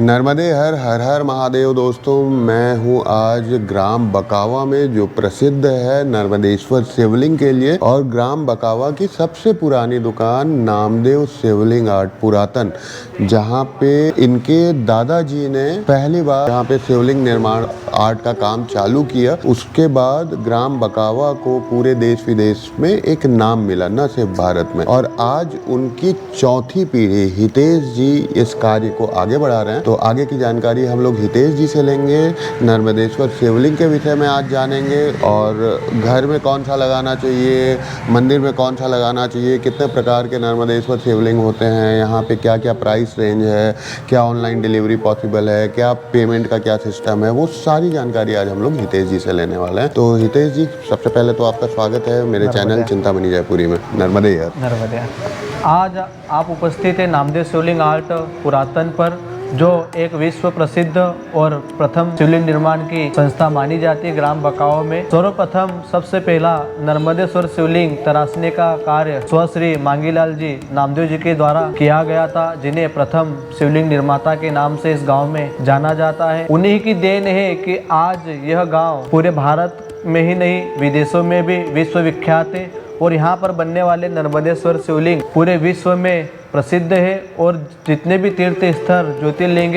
नर्मदे हर हर हर महादेव। दोस्तों, मैं हूँ आज ग्राम बकावा में, जो प्रसिद्ध है नर्मदेश्वर शिवलिंग के लिए, और ग्राम बकावा की सबसे पुरानी दुकान नामदेव शिवलिंग आर्ट पुरातन, जहाँ पे इनके दादाजी ने पहली बार यहाँ पे शिवलिंग निर्माण आर्ट का काम चालू किया। उसके बाद ग्राम बकावा को पूरे देश विदेश में एक नाम मिला, न सिर्फ भारत में। और आज उनकी चौथी पीढ़ी हितेश जी इस कार्य को आगे बढ़ा रहे हैं। तो आगे की जानकारी हम लोग हितेश जी से लेंगे। नर्मदेश्वर शिवलिंग के विषय में आज जानेंगे, और घर में कौन सा लगाना चाहिए, मंदिर में कौन सा लगाना चाहिए, कितने प्रकार के नर्मदेश्वर शिवलिंग होते हैं, यहाँ पे क्या क्या प्राइस रेंज है, क्या ऑनलाइन डिलीवरी पॉसिबल है, क्या पेमेंट का क्या सिस्टम है, वो सारी जानकारी आज हम लोग हितेश जी से लेने वाले हैं। तो हितेश जी, सबसे पहले तो आपका स्वागत है मेरे चैनल चिंतामणि जयपुरी में। नर्मदे नर्मदे। आज आप उपस्थित है नामदेव शिवलिंग आर्ट पुरातन पर, जो एक विश्व प्रसिद्ध और प्रथम शिवलिंग निर्माण की संस्था मानी जाती है ग्राम बकावा में। सर्वप्रथम सबसे पहला नर्मदेश्वर शिवलिंग तराशने का कार्य श्री मांगीलाल जी नामदेव जी के द्वारा किया गया था, जिन्हें प्रथम शिवलिंग निर्माता के नाम से इस गांव में जाना जाता है। उन्हीं की देन है कि आज यह गांव पूरे भारत में ही नहीं, विदेशों में भी विश्व विख्यात है। और यहाँ पर बनने वाले नर्मदेश्वर शिवलिंग पूरे विश्व में प्रसिद्ध है, और जितने भी तीर्थ स्थल ज्योतिर्लिंग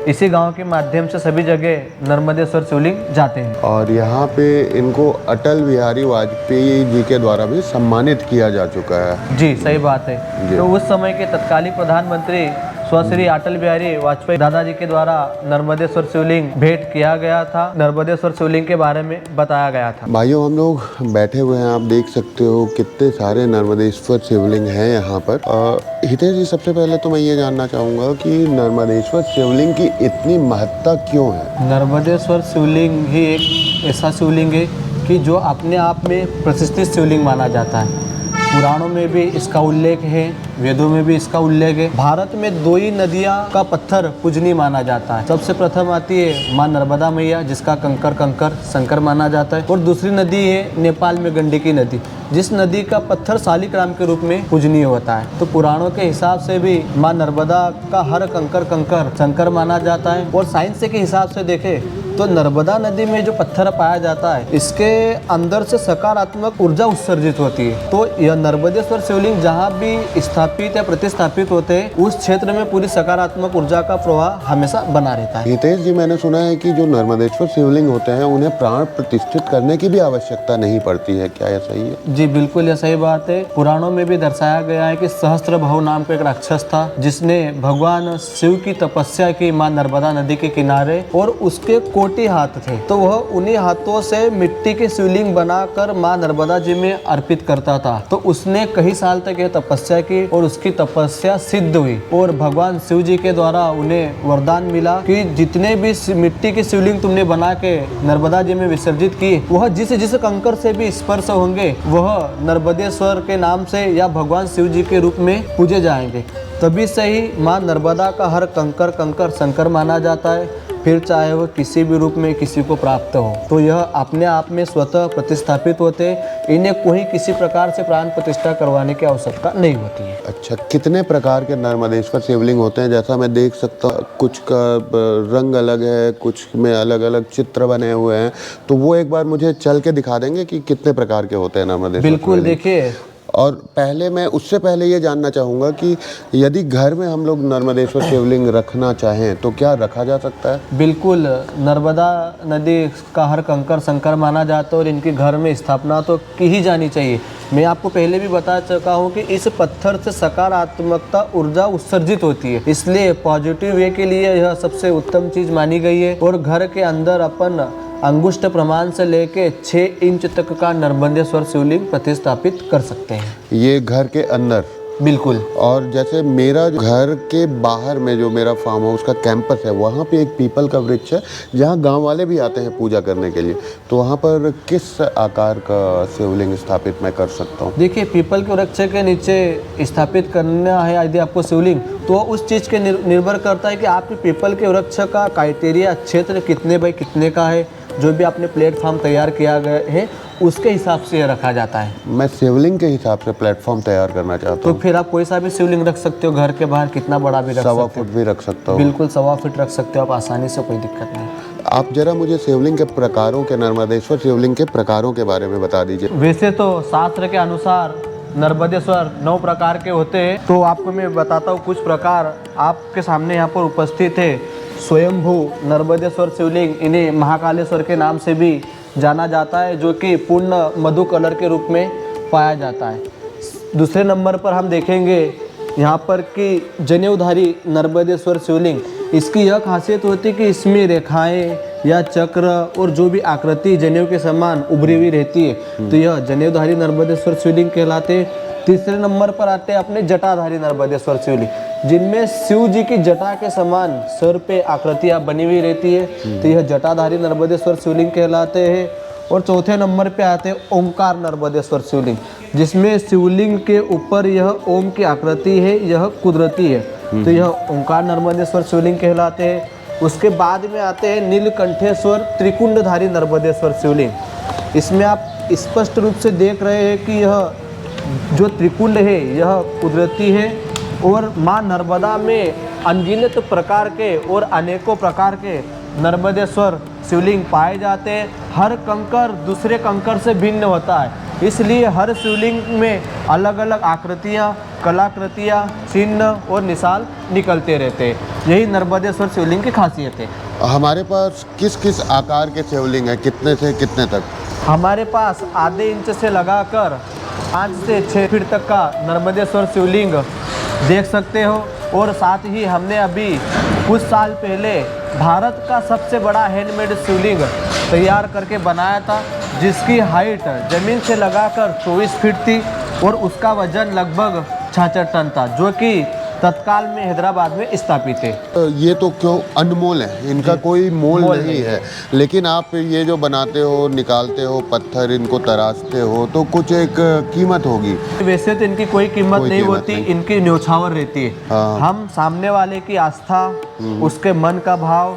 इसी गांव के माध्यम से सभी जगह नर्मदेश्वर शिवलिंग जाते हैं। और यहाँ पे इनको अटल बिहारी वाजपेयी जी के द्वारा भी सम्मानित किया जा चुका है। जी, सही बात है। तो उस समय के तत्कालीन प्रधानमंत्री श्री अटल बिहारी वाजपेयी दादाजी के द्वारा नर्मदेश्वर शिवलिंग भेंट किया गया था। नर्मदेश्वर शिवलिंग के बारे में बताया गया था। भाइयों, हम लोग बैठे हुए हैं, आप देख सकते हो कितने सारे नर्मदेश्वर शिवलिंग हैं यहाँ पर। हितेश जी, सबसे पहले तो मैं ये जानना चाहूँगा कि नर्मदेश्वर शिवलिंग की इतनी महत्ता क्यों है? नर्मदेश्वर शिवलिंग ही एक ऐसा शिवलिंग है कि जो अपने आप में प्रतिष्ठित शिवलिंग माना जाता है। पुराणों में भी इसका उल्लेख है, वेदों में भी इसका उल्लेख है। भारत में दो ही नदियाँ का पत्थर पूजनीय माना जाता है। सबसे प्रथम आती है माँ नर्मदा मैया, जिसका कंकर शंकर माना जाता है, और दूसरी नदी है नेपाल में गंडकी नदी, जिस नदी का पत्थर शालिग्राम के रूप में पूजनीय होता है। तो पुराणों के हिसाब से भी माँ नर्मदा का हर कंकर शंकर माना जाता है। और साइंस के हिसाब से देखें तो नर्मदा नदी में जो पत्थर पाया जाता है, इसके अंदर से सकारात्मक ऊर्जा उत्सर्जित होती है। तो यह नर्मदेश्वर शिवलिंग जहाँ भी स्थापित या प्रतिस्थापित होते हैं, उस क्षेत्र में पूरी सकारात्मक ऊर्जा का प्रवाह हमेशा बना रहता है। हितेश जी, मैंने सुना है कि जो नर्मदेश्वर शिवलिंग होते हैं उन्हें प्राण प्रतिष्ठित करने की भी आवश्यकता नहीं पड़ती है, क्या यह सही है? जी बिल्कुल, यह सही बात है। पुराणों में भी दर्शाया गया है कि सहस्त्रभाव नाम का एक राक्षस था, जिसने भगवान शिव की तपस्या की माँ नर्मदा नदी के किनारे, और उसके कोटि हाथ थे। तो वह उन्हीं हाथों से मिट्टी के शिवलिंग बनाकर माँ नर्मदा जी में अर्पित करता था। तो उसने कई साल तक यह तपस्या की, और उसकी तपस्या सिद्ध हुई, और भगवान शिव जी के द्वारा उन्हें वरदान मिला कि जितने भी मिट्टी के शिवलिंग तुमने बना के नर्मदा जी में विसर्जित किए, वह जिस कंकर से भी स्पर्श होंगे, वह नर्मदेश्वर के नाम से या भगवान शिव जी के रूप में पूजे जाएंगे। तभी से ही माँ नर्मदा का हर कंकर शंकर माना जाता है, फिर चाहे वह किसी भी रूप में किसी को प्राप्त हो। तो यह अपने आप में स्वतः प्रतिस्थापित होते, इन्हें कोई किसी प्रकार से प्राण प्रतिष्ठा करवाने की आवश्यकता नहीं होती है। अच्छा, कितने प्रकार के नर्मदेश्वर शिवलिंग होते हैं? जैसा मैं देख सकता हूँ, कुछ का रंग अलग है, कुछ में अलग अलग चित्र बने हुए हैं। तो वो एक बार मुझे चल के दिखा देंगे कि कितने प्रकार के होते हैं नर्मदेश्वर? बिल्कुल, देखिए। और उससे पहले ये जानना चाहूँगा कि यदि घर में हम लोग नर्मदेश्वर शिवलिंग रखना चाहें तो क्या रखा जा सकता है? बिल्कुल, नर्मदा नदी का हर कंकर शंकर माना जाता है, और इनकी घर में स्थापना तो की ही जानी चाहिए। मैं आपको पहले भी बता चुका हूँ कि इस पत्थर से सकारात्मकता ऊर्जा उत्सर्जित होती है, इसलिए पॉजिटिव वे के लिए यह सबसे उत्तम चीज़ मानी गई है। और घर के अंदर अपन अंगुष्ठ प्रमाण से लेके 6 इंच तक का नर्मदेश्वर शिवलिंग प्रतिस्थापित कर सकते हैं। ये घर के अंदर? बिल्कुल। और जैसे मेरा घर के बाहर में जो मेरा फार्म हाउस का कैंपस है, वहाँ पे एक पीपल का वृक्ष है, जहाँ गांव वाले भी आते हैं पूजा करने के लिए। तो वहाँ पर किस आकार का शिवलिंग स्थापित मैं कर सकता हूँ? देखिए, पीपल के वृक्ष के नीचे स्थापित करना है यदि आपको शिवलिंग, तो उस चीज़ के निर्भर करता है कि आपके पीपल के वृक्ष का क्राइटेरिया क्षेत्र कितने बाई कितने का है, जो भी आपने प्लेटफॉर्म तैयार किया गया है उसके हिसाब से रखा जाता है। मैं शिवलिंग के हिसाब से प्लेटफॉर्म तैयार करना चाहता तो हूँ। फिर आप कोई सा भी शिवलिंग रख सकते हो, घर के बाहर कितना बड़ा भी रख 1.25 सकते फुट भी रख सकता हो, हूँ। बिल्कुल 1.25 फीट रख सकते हो आप आसानी से, कोई दिक्कत नहीं। आप जरा मुझे शिवलिंग के प्रकारों के, नर्मदेश्वर शिवलिंग के प्रकारों के बारे में बता दीजिए। वैसे तो शास्त्र के अनुसार नर्मदेश्वर 9 प्रकार के होते हैं, तो आपको मैं बताता हूँ कुछ प्रकार आपके सामने यहाँ पर उपस्थित है। स्वयंभू नर्मदेश्वर शिवलिंग, इन्हें महाकालेश्वर के नाम से भी जाना जाता है, जो कि पूर्ण मधु कलर के रूप में पाया जाता है। दूसरे नंबर पर हम देखेंगे यहाँ पर कि जनेऊधारी नर्मदेश्वर शिवलिंग, इसकी यह खासियत होती है कि इसमें रेखाएं या चक्र और जो भी आकृति जनेऊ के समान उभरी हुई रहती है, तो यह जनेऊधारी नर्मदेश्वर शिवलिंग कहलाते हैं। तीसरे नंबर पर आते हैं अपने जटाधारी नर्मदेश्वर शिवलिंग, जिनमें शिव जी की जटा के समान सर पे आकृतियाँ बनी हुई रहती है, तो यह जटाधारी नर्मदेश्वर शिवलिंग कहलाते हैं। और चौथे नंबर पे आते हैं ओंकार नर्मदेश्वर शिवलिंग, जिसमें शिवलिंग के ऊपर यह ओम की आकृति है, यह कुदरती है, तो यह ओंकार नर्मदेश्वर शिवलिंग कहलाते हैं। उसके बाद में आते हैं नीलकंठेश्वर त्रिकुंडधारी नर्मदेश्वर शिवलिंग। इसमें आप स्पष्ट रूप से देख रहे हैं कि यह जो त्रिकुंड है यह कुदरती है, और माँ नर्मदा में अनगिनत प्रकार के और अनेकों प्रकार के नर्मदेश्वर शिवलिंग पाए जाते हैं। हर कंकर दूसरे कंकर से भिन्न होता है, इसलिए हर शिवलिंग में अलग अलग आकृतियाँ, कलाकृतियाँ, चिन्ह और निशान निकलते रहते हैं। यही नर्मदेश्वर शिवलिंग की खासियत है। हमारे पास किस किस आकार के शिवलिंग है, कितने से कितने तक? हमारे पास आधे इंच से लगाकर 5 से 6 फीट तक का नर्मदेश्वर शिवलिंग देख सकते हो। और साथ ही हमने अभी कुछ साल पहले भारत का सबसे बड़ा हैंडमेड शिवलिंग तैयार करके बनाया था, जिसकी हाइट ज़मीन से लगाकर 24 फीट थी और उसका वजन लगभग 66 टन था, जो कि तत्काल में हैदराबाद में स्थापित है। ये तो क्यों अनमोल है, इनका कोई मोल नहीं है, लेकिन आप ये जो बनाते हो, निकालते हो पत्थर, इनको तराशते हो, तो कुछ एक कीमत होगी। वैसे तो इनकी कोई कीमत नहीं कीमत होती, नहीं। इनकी न्योछावर रहती है। हाँ। हम सामने वाले की आस्था, उसके मन का भाव,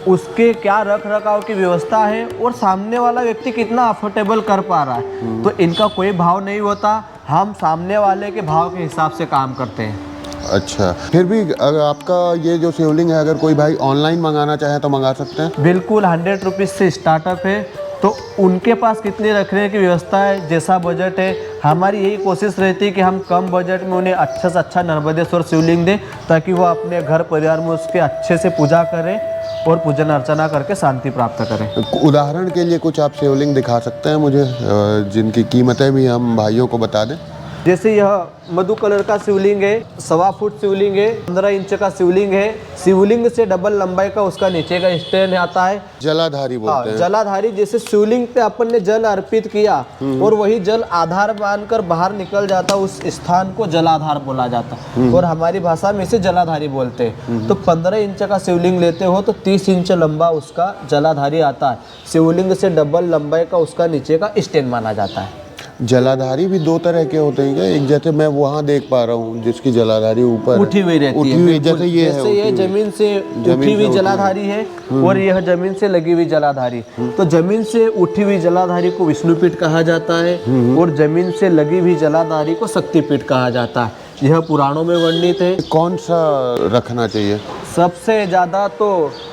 उसके क्या रख रखाव की व्यवस्था है और सामने वाला व्यक्ति कितना अफोर्डेबल कर पा रहा है, तो इनका कोई भाव नहीं होता। हम सामने वाले के भाव के हिसाब से काम करते हैं। अच्छा, फिर भी अगर आपका ये जो शिवलिंग है, अगर कोई भाई ऑनलाइन मंगाना चाहे तो मंगा सकते हैं? बिल्कुल, 100 रुपीज़ से स्टार्टअप है, तो उनके पास कितने रखने की व्यवस्था है, जैसा बजट है। हमारी यही कोशिश रहती है कि हम कम बजट में उन्हें अच्छा से अच्छा नर्मदेश्वर शिवलिंग दें, ताकि वो अपने घर परिवार में उसके अच्छे से पूजा करें और पूजन अर्चना करके शांति प्राप्त करें। उदाहरण के लिए कुछ आप शिवलिंग दिखा सकते हैं मुझे, जिनकी कीमतें भी हम भाइयों को बता दें? जैसे यह मधु कलर का शिवलिंग है, 1.25 फुट शिवलिंग है, 15 इंच का शिवलिंग है। शिवलिंग से डबल लंबाई का उसका नीचे का स्टैंड आता है। जलाधारी बोलते हैं। जलाधारी, जैसे शिवलिंग पे अपन ने जल अर्पित किया और वही जल आधार मानकर बाहर निकल जाता, उस स्थान को जलाधार बोला जाता, और हमारी भाषा में इसे जलाधारी बोलते हैं। तो 15 इंच का शिवलिंग लेते हो तो 30 इंच लंबा उसका जलाधारी आता है। शिवलिंग से डबल लंबाई का उसका नीचे का स्टैंड माना जाता है। जलाधारी भी 2 तरह के होते हैं क्या? एक जैसे मैं वहाँ देख पा रहा हूँ जिसकी जलाधारी ऊपर उठी हुई रहती उठी है, हुई, जैसे ये है, जैसे ये जमीन से उठी हुई जलाधारी है, और यह जमीन से लगी हुई जलाधारी। तो जमीन से उठी हुई जलाधारी को विष्णुपीठ कहा जाता है, और जमीन से लगी हुई जलाधारी को शक्तिपीठ कहा जाता है। यह पुराणों में वर्णित है। कौन सा रखना चाहिए? सबसे ज़्यादा तो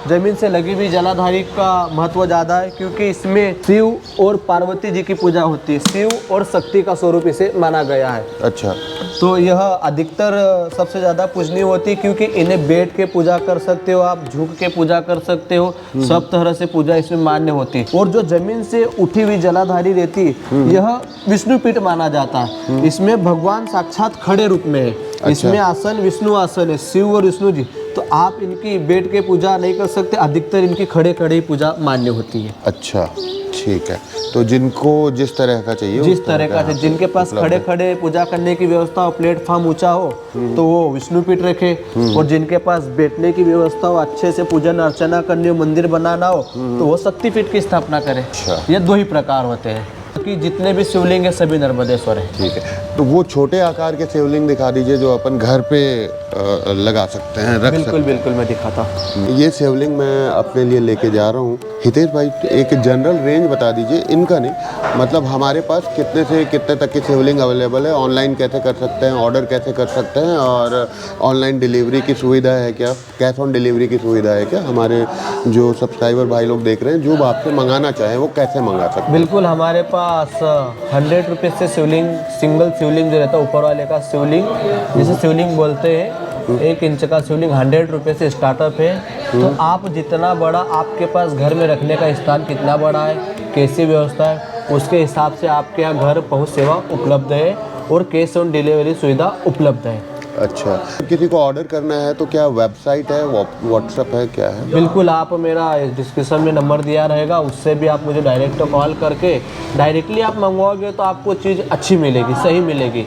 जमीन से लगी हुई जलाधारी का महत्व ज़्यादा है, क्योंकि इसमें शिव और पार्वती जी की पूजा होती है। शिव और शक्ति का स्वरूप इसे माना गया है। अच्छा, तो यह अधिकतर सबसे ज़्यादा पूजनीय होती है, क्योंकि इन्हें बैठ के पूजा कर सकते हो, आप झुक के पूजा कर सकते हो, सब तरह से पूजा इसमें मान्य होती है। और जो जमीन से उठी हुई जलाधारी रहती है, यह विष्णुपीठ माना जाता है। इसमें भगवान साक्षात खड़े रूप में है। इसमें आसन विष्णु आसन है, शिव और विष्णु जी। तो आप इनकी बैठ के पूजा नहीं कर सकते, अधिकतर इनकी खड़े खड़े ही पूजा मान्य होती है। अच्छा, ठीक है। तो जिनको जिस तरह का चाहिए, जिस तरह का है, जिनके पास खड़े खड़े पूजा करने की व्यवस्था हो, प्लेटफॉर्म ऊंचा हो, तो वो विष्णुपीठ रखे, और जिनके पास बैठने की व्यवस्था हो, अच्छे से पूजन अर्चना करनी हो, मंदिर बनाना हो, तो वो शक्तिपीठ की स्थापना करे। अच्छा। ये 2 ही प्रकार होते हैं, कि जितने भी शिवलिंग है सभी नर्मदेश्वर है। ठीक है। तो वो छोटे आकार के शिवलिंग दिखा दीजिए जो अपन घर पे लगा सकते हैं, रख बिल्कुल बिल्कुल मैं दिखाता हूँ। सकते हैं। ये शिवलिंग मैं अपने लिए लेके जा रहा हूँ। हितेश भाई एक जनरल रेंज बता दीजिए, इनका नहीं, मतलब हमारे पास कितने से कितने तक की शिवलिंग अवेलेबल है, ऑनलाइन कैसे कर सकते हैं, ऑर्डर कैसे कर सकते हैं, और ऑनलाइन डिलीवरी की सुविधा है क्या, कैश ऑन डिलीवरी की सुविधा है क्या? हमारे जो सब्सक्राइबर भाई लोग देख रहे हैं जो आपसे मंगाना चाहें वो कैसे मंगा सकते हैं? बिल्कुल, हमारे पास 100 रुपीज़ से शिवलिंग, सिंगल शिवलिंग जो रहता है ऊपर वाले का शिवलिंग, जिसे शिवलिंग बोलते हैं, 1 इंच का शिवलिंग 100 रुपये से स्टार्टअप है। तो आप जितना बड़ा, आपके पास घर में रखने का स्थान कितना बड़ा है, कैसी व्यवस्था है, उसके हिसाब से आपके यहाँ घर पहुँच सेवा उपलब्ध है और कैश ऑन डिलीवरी सुविधा उपलब्ध है। अच्छा, किसी को ऑर्डर करना है तो क्या वेबसाइट है, व्हाट्सएप है, क्या है? बिल्कुल, आप मेरा डिस्क्रिप्शन में नंबर दिया रहेगा, उससे भी आप मुझे डायरेक्ट कॉल करके डायरेक्टली आप मंगवाओगे तो आपको चीज़ अच्छी मिलेगी, सही मिलेगी।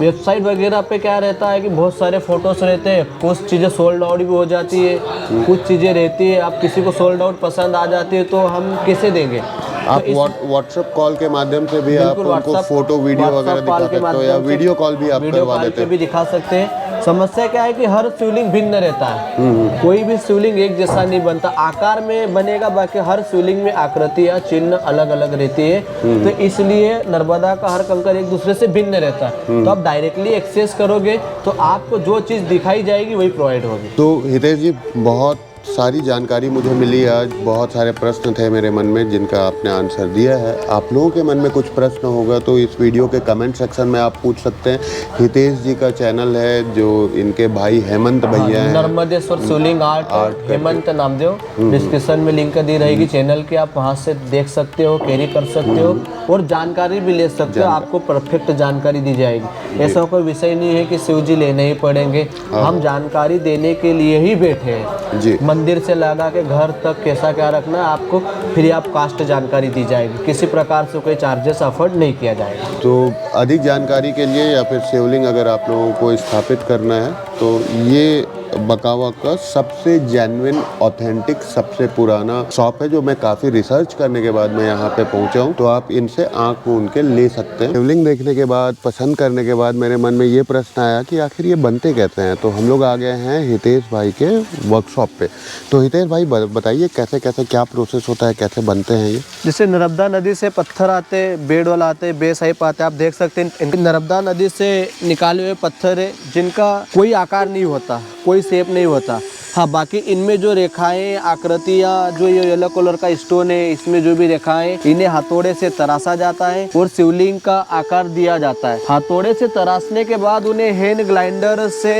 वेबसाइट वगैरह पे क्या रहता है कि बहुत सारे फ़ोटोज़ रहते हैं, कुछ चीज़ें सोल्ड आउट भी हो जाती है, कुछ चीज़ें रहती है, आप किसी को सोल्ड आउट पसंद आ जाती है तो हम कैसे देंगे? आप व्हाट्सएप कॉल के माध्यम से भी आप उनको फोटो वीडियो वगैरह दिखा सकते हो, या वीडियो कॉल भी आप करवा देते हैं? भी दिखा सकते हैं। समस्या क्या है कि हर शिवलिंग भिन्न रहता है, कोई भी शिवलिंग एक जैसा नहीं बनता, आकार में बनेगा, बाकी हर शिवलिंग में आकृति या चिन्ह अलग अलग रहती है। तो इसलिए नर्मदा का हर कंकर एक दूसरे से भिन्न रहता है। तो आप डायरेक्टली एक्सेस करोगे तो आपको जो चीज़ दिखाई जाएगी वही प्रोवाइड होगी। तो हितेश जी, बहुत सारी जानकारी मुझे मिली आज, बहुत सारे प्रश्न थे मेरे मन में जिनका आपने आंसर दिया है। आप लोगों के मन में कुछ प्रश्न होगा तो इस वीडियो के कमेंट सेक्शन में आप पूछ सकते हैं। हितेश जी का चैनल है जो इनके भाई हेमंत भैया हैं, नर्मदेश्वर शिवलिंग आर्ट हेमंत नामदेव, डिस्क्रिप्शन में लिंक दी रहेगी चैनल की, आप वहां से देख सकते हो, कैरी कर सकते हो और जानकारी भी ले सकते हो, आपको परफेक्ट जानकारी दी जाएगी। ऐसा कोई विषय नहीं है कि शिव जी लेने ही पड़ेंगे, हम जानकारी देने के लिए ही बैठे हैं जी। मंदिर से लगा के घर तक कैसा क्या रखना है, आपको फ्री ऑफ कास्ट जानकारी दी जाएगी, किसी प्रकार से कोई चार्जेस अफोर्ड नहीं किया जाएगा। तो अधिक जानकारी के लिए या फिर शिवलिंग अगर आप लोगों को स्थापित करना है तो ये बकावा का सबसे जेन्युइन, ऑथेंटिक, सबसे पुराना शॉप है जो मैं काफ़ी रिसर्च करने के बाद मैं यहाँ पे पहुँचा हूँ। तो आप इनसे आँख मूंद के ले सकते हैं। शिवलिंग देखने के बाद, पसंद करने के बाद मेरे मन में ये प्रश्न आया कि आखिर ये बनते कैसे हैं। तो हम लोग आ गए हैं हितेश भाई के वर्कशॉप पे। तो हितेश भाई बताइए कैसे कैसे क्या प्रोसेस होता है, कैसे बनते हैं ये? जैसे नर्मदा नदी से पत्थर आते, बेड वाला आते, बेसाइप आते, आप देख सकते हैं इनके नर्मदा नदी से निकाले हुए पत्थर है जिनका कोई आकार नहीं होता, कोई शेप नहीं होता। हाँ, बाकी इनमें जो रेखाएं, आकृतियाँ, जो ये येलो कलर का स्टोन है, इसमें जो भी रेखाएं, इन्हें हथौड़े से तराशा जाता है और शिवलिंग का आकार दिया जाता है। हथौड़े से तराशने के बाद उन्हें हैंड ग्राइंडर से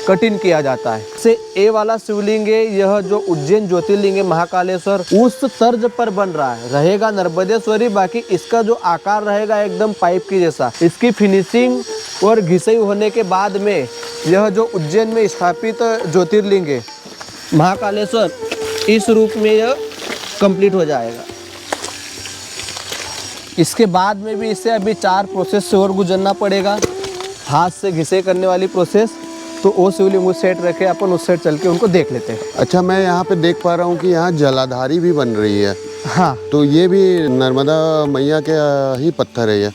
कटिंग किया जाता है। से ए वाला शिवलिंग है, यह जो उज्जैन ज्योतिर्लिंग है महाकालेश्वर, उस तर्ज पर बन रहा है, रहेगा नर्मदेश्वरी, बाकी इसका जो आकार रहेगा एकदम पाइप की जैसा। इसकी फिनिशिंग और घिसाई होने के बाद में यह जो उज्जैन में स्थापित ज्योतिर्लिंग है महाकालेश्वर, इस रूप में यह कंप्लीट हो जाएगा। इसके बाद में भी इसे अभी 4 प्रोसेस से और गुजरना पड़ेगा, हाथ से घिसे करने वाली प्रोसेस। तो वो शिवलिंग उस साइड रखे, अपन उस साइड चल के उनको देख लेते हैं। अच्छा, मैं यहाँ पे देख पा रहा हूँ कि यहाँ जलाधारी भी बन रही है। हाँ, तो ये भी नर्मदा मैया के ही पत्थर है ये?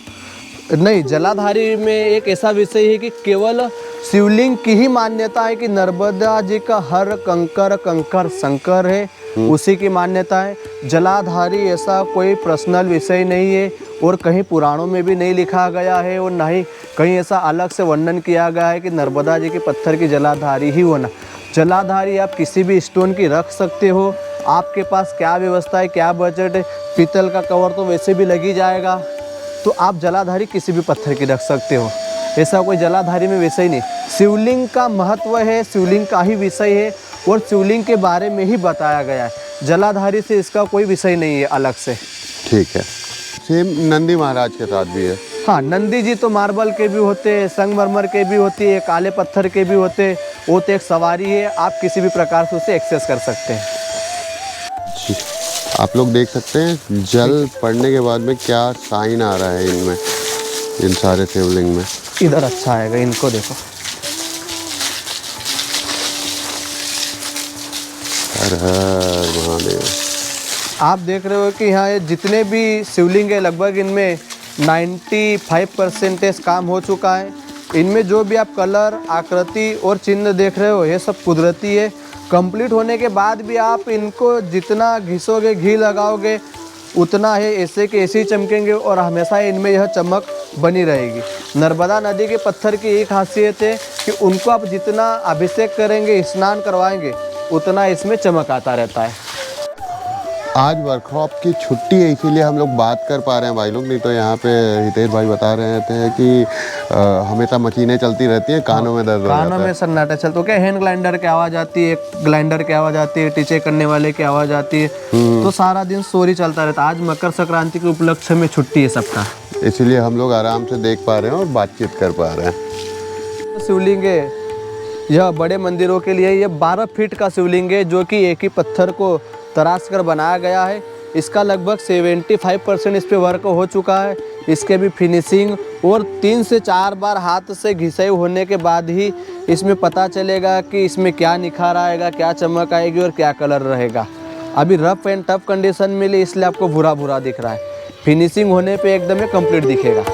नहीं, जलाधारी में एक ऐसा विषय है कि केवल शिवलिंग की ही मान्यता है कि नर्मदा जी का हर कंकर कंकर शंकर है, उसी की मान्यता है। जलाधारी ऐसा कोई पर्सनल विषय नहीं है और कहीं पुराणों में भी नहीं लिखा गया है और ना ही कहीं ऐसा अलग से वर्णन किया गया है कि नर्मदा जी के पत्थर की जलाधारी ही होना। जलाधारी आप किसी भी स्टोन की रख सकते हो, आपके पास क्या व्यवस्था है, क्या बजट है, पीतल का कवर तो वैसे भी लग ही जाएगा, तो आप जलाधारी किसी भी पत्थर की रख सकते हो। ऐसा कोई जलाधारी में विषय नहीं, शिवलिंग का महत्व है, शिवलिंग का ही विषय है और शिवलिंग के बारे में ही बताया गया है। जलाधारी से इसका कोई विषय नहीं है अलग से। ठीक है। सेम नंदी महाराज के साथ भी है? हाँ, नंदी जी तो मार्बल के भी होते हैं, संगमरमर के भी होती है, काले पत्थर के भी होते हैं। वो तो एक सवारी है, आप किसी भी प्रकार से उसे एक्सेस कर सकते हैं। जी, आप लोग देख सकते हैं जल पड़ने के बाद में क्या साइन आ रहा है इनमें, इन सारे शिवलिंग में। इधर अच्छा आएगा, इनको देखो। हर हर महादेव। आप देख रहे हो कि यहाँ ये जितने भी शिवलिंग है लगभग इनमें 95% काम हो चुका है। इनमें जो भी आप कलर, आकृति और चिन्ह देख रहे हो ये सब कुदरती है। कंप्लीट होने के बाद भी आप इनको जितना घिसोगे, घी लगाओगे, उतना है ऐसे के ऐसे ही चमकेंगे और हमेशा इनमें यह चमक बनी रहेगी। नर्मदा नदी के पत्थर की एक खासियत है कि उनको आप जितना अभिषेक करेंगे, स्नान करवाएंगे, उतना इसमें चमक आता रहता है। आज वर्कशॉप की छुट्टी है, इसीलिए हम लोग बात कर पा रहे हैं भाई लोग, नहीं तो यहाँ पे हितेश भाई बता रहे थे कि हमेशा मशीनें चलती रहती हैं, कानों में दर्द हो जाता है। कानों में सन्नाटा चलता है, क्या हैंड ग्लाइंडर की आवाज़ आती है, ग्लाइंडर की आवाज़ आती है, टीचे करने वाले की आवाज़ आती है, तो सारा दिन शोर चलता रहता है। आज मकर संक्रांति के उपलक्ष्य में छुट्टी है सबका, इसीलिए हम लोग आराम से देख पा रहे हैं और बातचीत कर पा रहे हैं। शिवलिंग है, यह बड़े मंदिरों के लिए ये 12 फीट का शिवलिंग है, जो कि एक ही पत्थर को तराश कर बनाया गया है। इसका लगभग 75% इस पे वर्क हो चुका है। इसके भी फिनिशिंग और 3 से 4 बार हाथ से घिसाई होने के बाद ही इसमें पता चलेगा कि इसमें क्या निखार आएगा, क्या चमक आएगी और क्या कलर रहेगा। अभी रफ एंड टफ कंडीशन मिली, इसलिए आपको भूरा भूरा दिख रहा है। फिनिशिंग होने पे एकदम कंप्लीट दिखेगा।